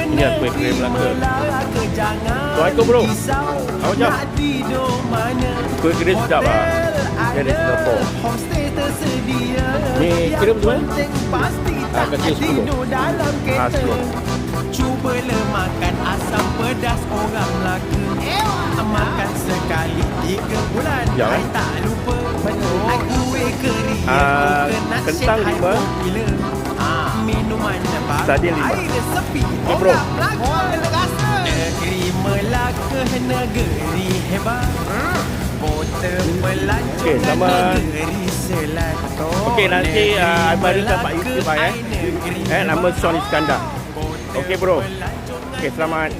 Ini lah kuih kering Melaka. Assalamualaikum bro. Apa jam? Kuih kering sedap lah. Dari Singapura. Ni kira berapa? Kaki 10. 10. Cubalah makan asam pedas orang Melaka. Makan sekali 3 bulan. Ya, I tak lupa. Kuih kering kentang 5. Minuman Sardin 5. air sepi bro. orang Melaka. Negeri Melaka negeri hebat. Kota pelancong Okey, selamat. negeri selatan. Okey, nanti baru dapat YouTube nama Sean Iskandar. Okey bro. Okey, selamat.